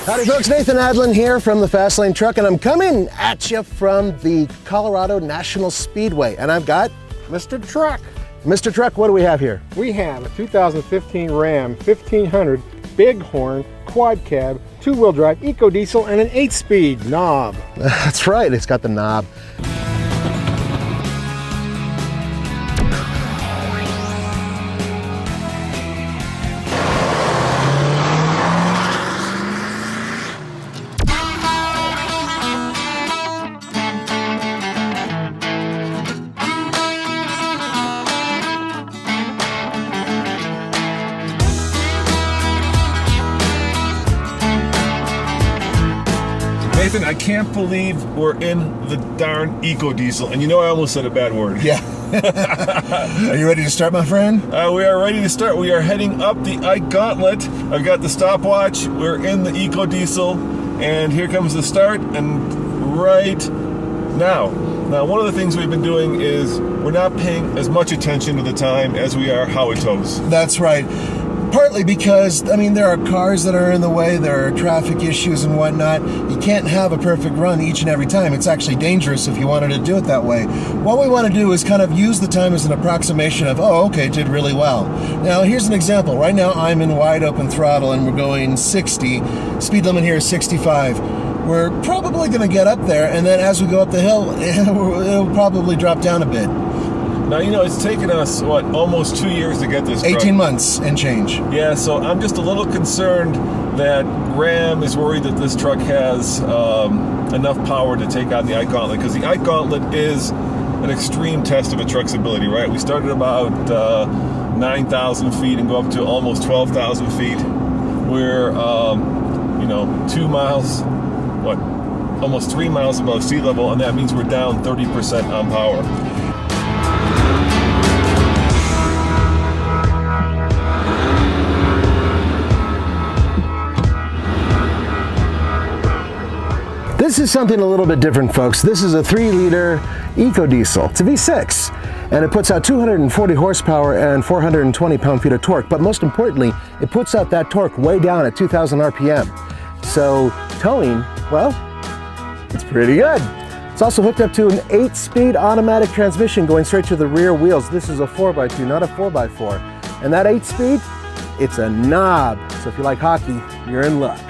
Howdy folks, Nathan Adlin here from the Fast Lane Truck, and I'm coming at you from the Colorado National Speedway, and I've got Mr. Truck. Mr. Truck. What do we have here? We have a 2015 Ram 1500 Bighorn quad cab, two-wheel drive, EcoDiesel, and an 8-speed knob. That's right, it's got the knob. Nathan, I can't believe we're in the darn EcoDiesel, and you know I almost said a bad word. Yeah. Are you ready to start, my friend? We are ready to start. We are heading up the Gauntlet. I've got the stopwatch. We're in the EcoDiesel, and here comes the start, and right now. Now, one of the things we've been doing is we're not paying as much attention to the time as we are how it tows. That's right. Partly because, I mean, there are cars that are in the way, there are traffic issues and whatnot. You can't have a perfect run each and every time. It's actually dangerous if you wanted to do it that way. What we want to do is kind of use the time as an approximation of, oh, okay, did really well. Now, here's an example. Right now, I'm in wide open throttle and we're going 60. Speed limit here is 65. We're probably going to get up there, and then as we go up the hill, it'll probably drop down a bit. Now, you know, it's taken us, what, almost 2 years to get this truck. 18 months and change. Yeah, so I'm just a little concerned that Ram is worried that this truck has enough power to take on the Gauntlet, because the Gauntlet is an extreme test of a truck's ability, right? We started about 9,000 feet and go up to almost 12,000 feet. We're, you know, 2 miles, what, almost 3 miles above sea level, and that means we're down 30% on power. This is something a little bit different, folks. This is a 3-liter EcoDiesel. It's a V6, and it puts out 240 horsepower and 420 pound-feet of torque. But most importantly, it puts out that torque way down at 2,000 RPM. So towing, well, it's pretty good. It's also hooked up to an 8-speed automatic transmission going straight to the rear wheels. This is a 4x2, not a 4x4. And that 8-speed, it's a knob. So if you like hockey, you're in luck.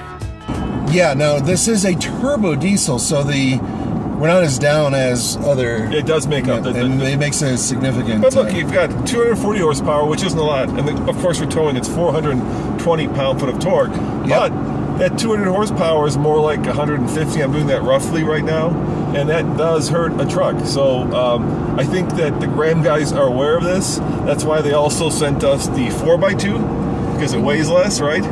Yeah, no, this is a turbo diesel, so we're not as down as other. It does make up. And it makes a significant. But look, you've got 240 horsepower, which isn't a lot, and of course we're towing it's 420 pound-foot of torque. Yep. But that 200 horsepower is more like 150. I'm doing that roughly right now, and that does hurt a truck. So I think that the Ram guys are aware of this. That's why they also sent us the 4x2 because it weighs less, right?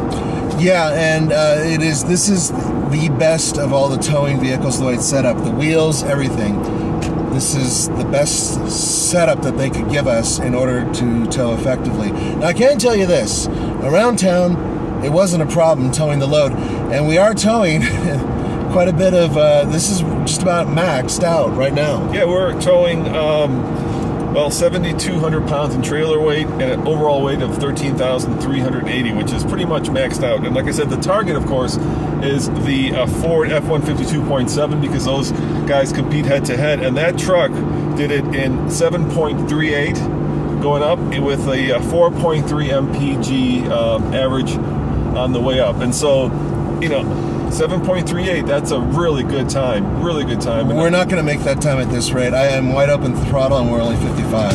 Yeah, and this is the best of all the towing vehicles, the way it's set up. The wheels, everything. This is the best setup that they could give us in order to tow effectively. Now, I can tell you this. Around town, it wasn't a problem towing the load, and we are towing quite a bit of, this is just about maxed out right now. Yeah, we're towing, well, 7,200 pounds in trailer weight and an overall weight of 13,380, which is pretty much maxed out. And like I said, the target, of course, is the Ford F-150 2.7 because those guys compete head-to-head. And that truck did it in 7.38 going up with a 4.3 mpg average on the way up. And so, you know, 7.38, that's a really good time. Really good time. We're not going to make that time at this rate. I am wide open throttle and we're only 55.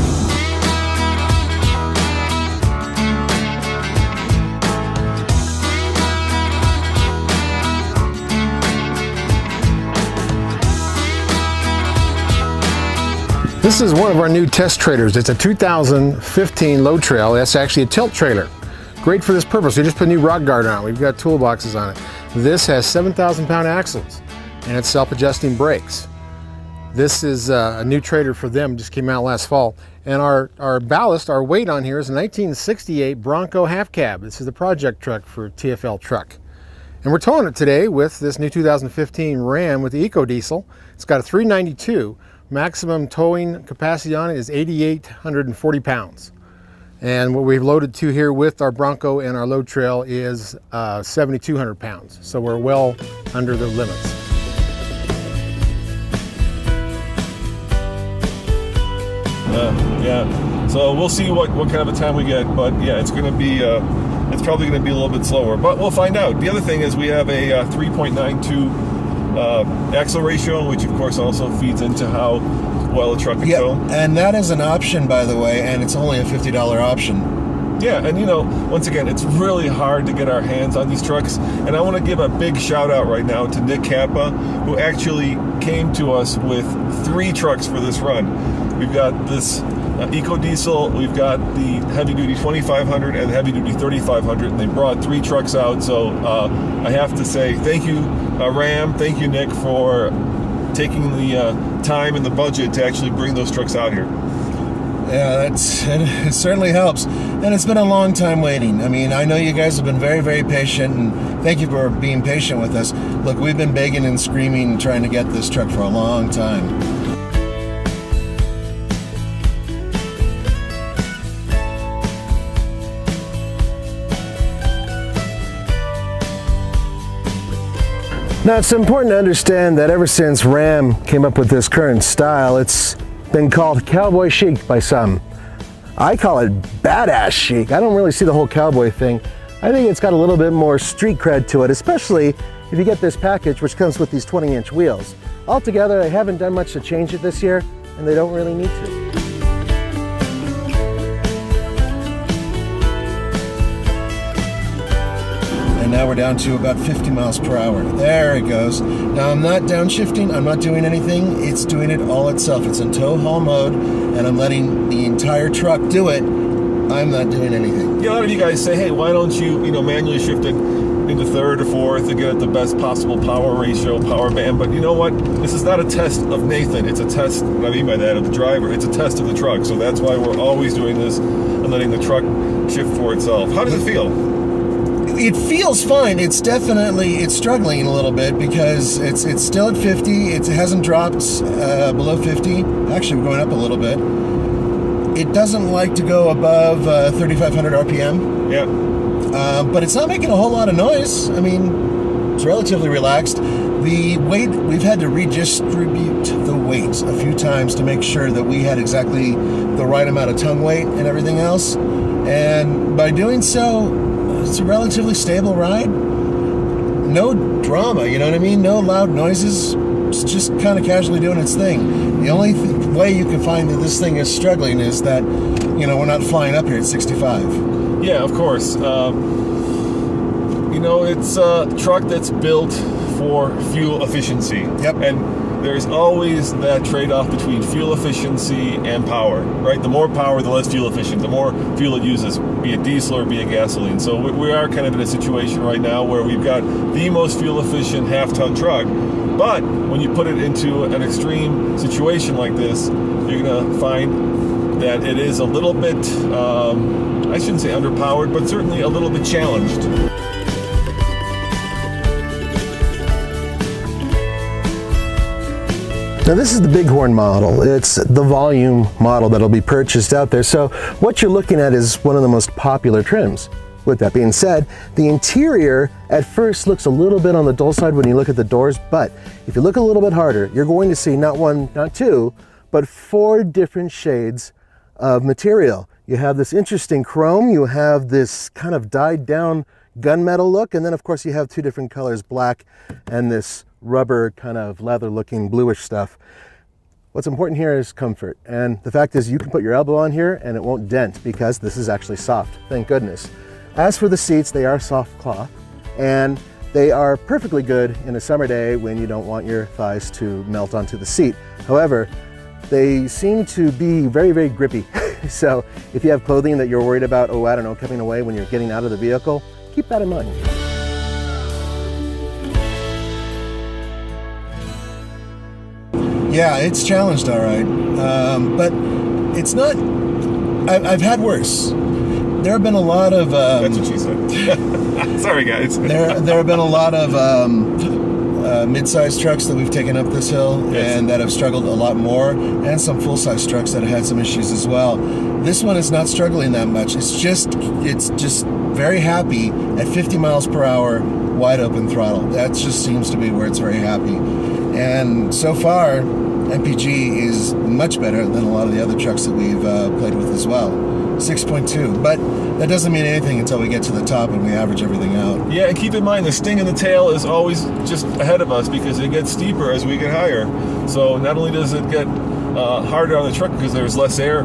This is one of our new test trailers. It's a 2015 load trail. That's actually a tilt trailer. Great for this purpose. We just put a new rock guard on it. We've got toolboxes on it. This has 7,000 pound axles and it's self-adjusting brakes. This is a new trailer for them, just came out last fall. And our ballast, our weight on here is a 1968 Bronco half cab. This is the project truck for TFL Truck. And we're towing it today with this new 2015 Ram with the EcoDiesel. It's got a 392. Maximum towing capacity on it is 8,840 pounds. And what we've loaded to here with our Bronco and our load trail is 7,200 pounds. So we're well under the limits. Yeah, so we'll see what kind of a time we get, but yeah, it's going to be it's probably going to be a little bit slower, but we'll find out. The other thing is we have a 3.92 axle ratio, which of course also feeds into how well a truck can go. And that is an option, by the way, and it's only a $50 option. Yeah, and you know, once again, it's really hard to get our hands on these trucks, and I want to give a big shout out right now to Nick Kappa, who actually came to us with 3 trucks for this run. We've got this EcoDiesel, we've got the heavy-duty 2500 and the heavy-duty 3500, and they brought 3 trucks out, so I have to say thank you, Ram, thank you, Nick, for taking the time and the budget to actually bring those trucks out here. Yeah, it certainly helps. And it's been a long time waiting. I mean, I know you guys have been very, very patient, and thank you for being patient with us. Look, we've been begging and screaming trying to get this truck for a long time. Now, it's important to understand that ever since Ram came up with this current style, it's been called cowboy chic by some. I call it badass chic. I don't really see the whole cowboy thing. I think it's got a little bit more street cred to it, especially if you get this package, which comes with these 20-inch wheels. Altogether, they haven't done much to change it this year, and they don't really need to. And now we're down to about 50 miles per hour. There it goes. Now I'm not downshifting, I'm not doing anything. It's doing it all itself. It's in tow haul mode, and I'm letting the entire truck do it. I'm not doing anything. Yeah, a lot of you guys say, hey, why don't you, manually shift it into third or fourth to get the best possible power ratio, power band. But you know what? This is not a test of Nathan. It's a test, what I mean by that, of the driver. It's a test of the truck. So that's why we're always doing this and letting the truck shift for itself. How does it feel? It feels fine. It's struggling a little bit because it's still at 50. It hasn't dropped below 50. Actually, we're going up a little bit. It doesn't like to go above 3,500 RPM. Yeah. But it's not making a whole lot of noise. I mean, it's relatively relaxed. The weight, we've had to redistribute the weight a few times to make sure that we had exactly the right amount of tongue weight and everything else. And by doing so, it's a relatively stable ride. No drama, you know what I mean? No loud noises. It's just kind of casually doing its thing. The only way you can find that this thing is struggling is that, we're not flying up here at 65. Yeah, of course. It's a truck that's built for fuel efficiency. Yep. And there's always that trade-off between fuel efficiency and power, right? The more power, the less fuel efficient. The more fuel it uses, be it diesel or be it gasoline. So we are kind of in a situation right now where we've got the most fuel efficient half-ton truck, but when you put it into an extreme situation like this, you're going to find that it is a little bit, I shouldn't say underpowered, but certainly a little bit challenged. Now this is the Bighorn model. It's the volume model that'll be purchased out there. So what you're looking at is one of the most popular trims. With that being said, the interior at first looks a little bit on the dull side when you look at the doors, but if you look a little bit harder, you're going to see not one, not two, but 4 different shades of material. You have this interesting chrome, you have this kind of dyed down gunmetal look, and then of course you have 2 different colors, black and this rubber kind of leather looking bluish stuff. What's important here is comfort, and the fact is you can put your elbow on here and it won't dent because this is actually soft, thank goodness. As for the seats, they are soft cloth, and they are perfectly good in a summer day when you don't want your thighs to melt onto the seat. However, they seem to be very, very grippy. So if you have clothing that you're worried about, coming away when you're getting out of the vehicle, keep that in mind. Yeah, it's challenged, all right, but it's not. I've had worse. There have been a lot of. That's what she said. Sorry, guys. there have been a lot of mid-sized trucks that we've taken up this hill Yes. and that have struggled a lot more, and some full-size trucks that have had some issues as well. This one is not struggling that much. It's just very happy at 50 miles per hour, wide open throttle. That just seems to be where it's very happy. And so far, MPG is much better than a lot of the other trucks that we've played with as well. 6.2, but that doesn't mean anything until we get to the top and we average everything out. Yeah, and keep in mind the sting in the tail is always just ahead of us because it gets steeper as we get higher. So not only does it get harder on the truck because there's less air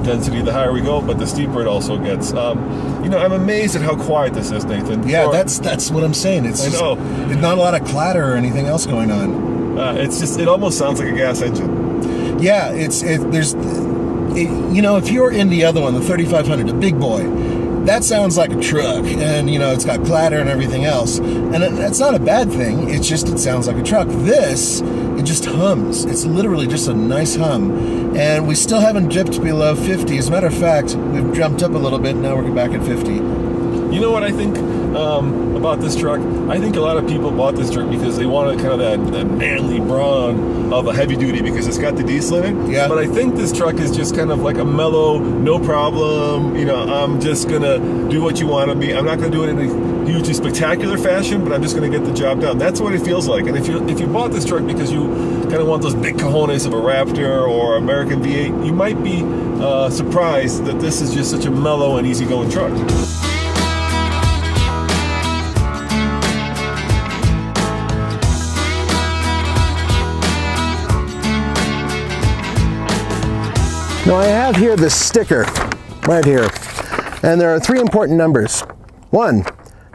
density the higher we go, but the steeper it also gets. I'm amazed at how quiet this is, Nathan. Yeah, that's what I'm saying. It's I know. There's not a lot of clatter or anything else going on. It almost sounds like a gas engine. Yeah, if you're in the other one, the 3500, the big boy, that sounds like a truck, and it's got clatter and everything else, and that's not a bad thing. It sounds like a truck. This, it just hums. It's literally just a nice hum, and we still haven't dipped below 50. As a matter of fact, we've jumped up a little bit. Now we're back at 50. You know what I think about this truck? I think a lot of people bought this truck because they wanted kind of that manly brawn of a heavy duty because it's got the diesel in it. Yeah. But I think this truck is just kind of like a mellow, no problem. I'm just gonna do what you want to be. I'm not gonna do it in a hugely spectacular fashion, but I'm just gonna get the job done. That's what it feels like. And if you bought this truck because you kind of want those big cojones of a Raptor or American V8, you might be surprised that this is just such a mellow and easygoing truck. Now I have here the sticker right here, and there are three important numbers. One,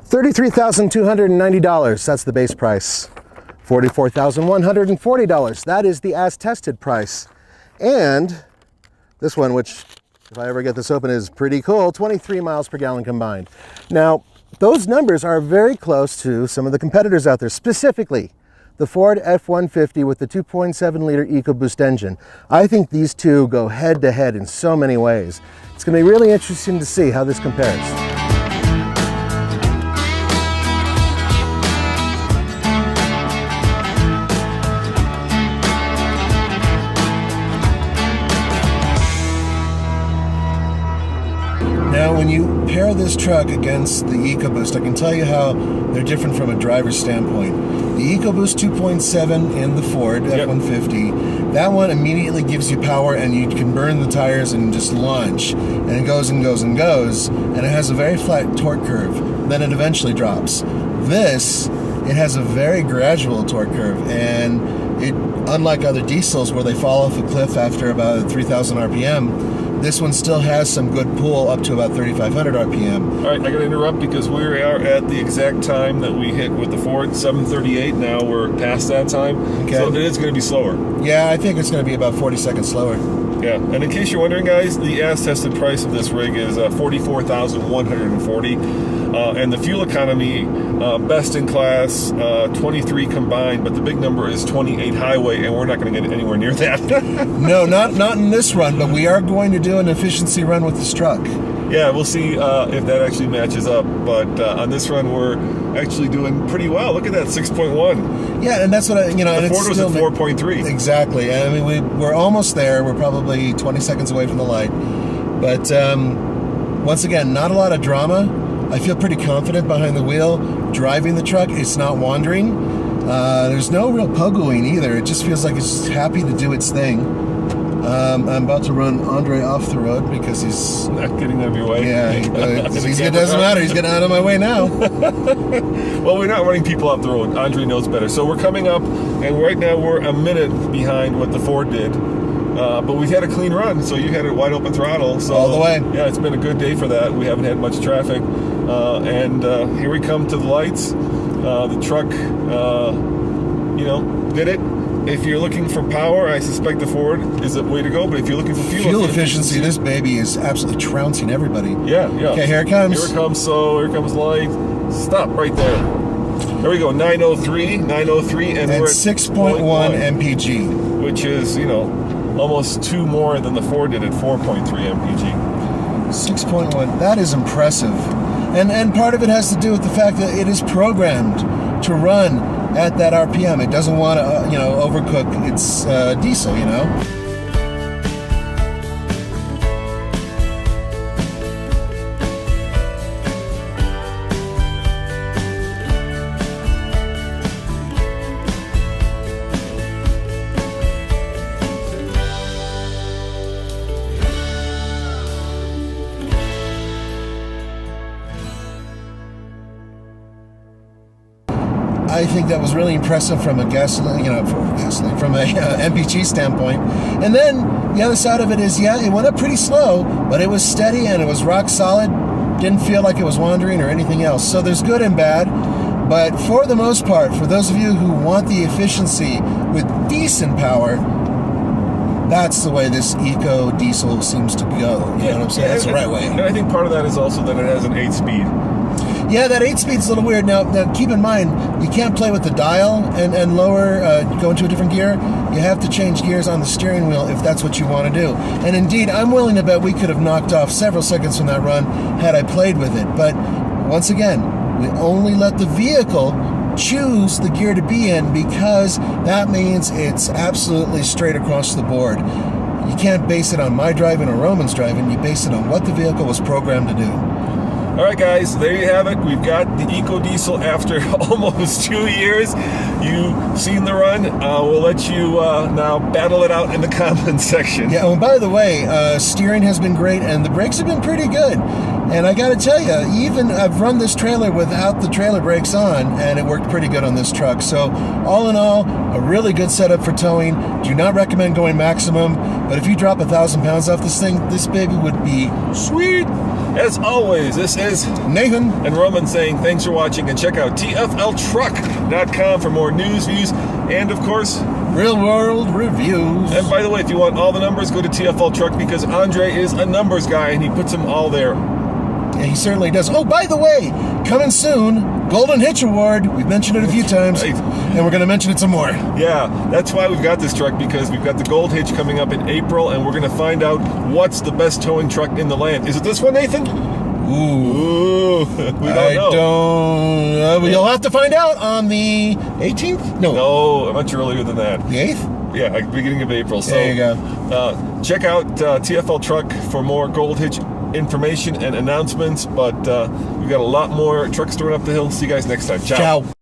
$33,290, that's the base price. $44,140, that is the as-tested price. And this one, which if I ever get this open is pretty cool, 23 miles per gallon combined. Now, those numbers are very close to some of the competitors out there, specifically the Ford F-150 with the 2.7 liter EcoBoost engine. I think these two go head to head in so many ways. It's going to be really interesting to see how this compares. Now, when you pair this truck against the EcoBoost, I can tell you how they're different from a driver's standpoint. The EcoBoost 2.7 in the Ford F-150, that one immediately gives you power and you can burn the tires and just launch. And it goes and goes and goes, and it has a very flat torque curve. Then it eventually drops. This, it has a very gradual torque curve, and it, unlike other diesels where they fall off a cliff after about 3,000 RPM, this one still has some good pull up to about 3,500 RPM. All right, I got to interrupt because we are at the exact time that we hit with the Ford, 7:38. Now we're past that time, Okay. so it is going to be slower. Yeah, I think it's going to be about 40 seconds slower. Yeah, and in case you're wondering, guys, the as-tested price of this rig is $44,140, and the fuel economy, best in class, 23 combined, but the big number is 28 highway, and we're not going to get anywhere near that. No, not in this run, but we are going to do an efficiency run with this truck. Yeah, we'll see if that actually matches up, but on this run, we're actually doing pretty well. Look at that, 6.1. Yeah, and that's what and The it's Ford was at still 4.3. Exactly. I mean, we're almost there. We're probably 20 seconds away from the light. But once again, not a lot of drama. I feel pretty confident behind the wheel, driving the truck. It's not wandering. There's no real pogoing either. It just feels like it's just happy to do its thing. I'm about to run Andre off the road because he's Not getting out of your way. Yeah, it doesn't matter. He's getting out of my way now. Well, we're not running people off the road. Andre knows better. So we're coming up, and right now we're a minute behind what the Ford did. But we've had a clean run, so you had a wide open throttle. So, all the way. Yeah, it's been a good day for that. We haven't had much traffic. And here we come to the lights. The truck, did it. If you're looking for power, I suspect the Ford is the way to go. But if you're looking for fuel efficiency, this baby is absolutely trouncing everybody. Yeah. Okay, here it comes. Here it comes. So here comes light. Stop right there. There we go. 903, and we're at 6.1 MPG, which is almost 2 more than the Ford did at 4.3 MPG. 6.1. That is impressive, and part of it has to do with the fact that it is programmed to run at that RPM. It doesn't want to, overcook its diesel, I think that was really impressive from a gasoline, from a MPG standpoint. And then the other side of it is, it went up pretty slow, but it was steady and it was rock solid. Didn't feel like it was wandering or anything else. So there's good and bad. But for the most part, for those of you who want the efficiency with decent power, that's the way this EcoDiesel seems to go. You know what I'm saying? That's the right way. And I think part of that is also that it has an 8-speed. Yeah, that 8-speed's a little weird. Now, keep in mind, you can't play with the dial and lower, go into a different gear. You have to change gears on the steering wheel if that's what you want to do. And indeed, I'm willing to bet we could have knocked off several seconds from that run had I played with it. But once again, we only let the vehicle choose the gear to be in because that means it's absolutely straight across the board. You can't base it on my driving or Roman's driving. You base it on what the vehicle was programmed to do. All right, guys, there you have it. We've got the EcoDiesel after almost 2 years. You've seen the run. We'll let you now battle it out in the comments section. Yeah, and by the way, steering has been great, and the brakes have been pretty good. And I got to tell you, even I've run this trailer without the trailer brakes on, and it worked pretty good on this truck. So all in all, a really good setup for towing. Do not recommend going maximum, but if you drop 1,000 pounds off this thing, this baby would be sweet. As always, this is Nathan and Roman saying thanks for watching, and check out tfltruck.com for more news, views, and of course, real world reviews. And by the way, if you want all the numbers, go to TFL Truck because Andre is a numbers guy and he puts them all there. Yeah, he certainly does. Oh, by the way, coming soon, Golden Hitch Award. We've mentioned it a few times, Right. and we're going to mention it some more. Yeah, that's why we've got this truck, because we've got the Gold Hitch coming up in April, and we're going to find out what's the best towing truck in the land. Is it this one, Nathan? Ooh. We don't know. You'll have to find out on the 18th? No, much earlier than that. The 8th? Yeah, beginning of April. So, there you go. Check out TFL Truck for more Gold Hitch information and announcements, but we've got a lot more trucks stored up the hill. See you guys next time. Ciao. Ciao.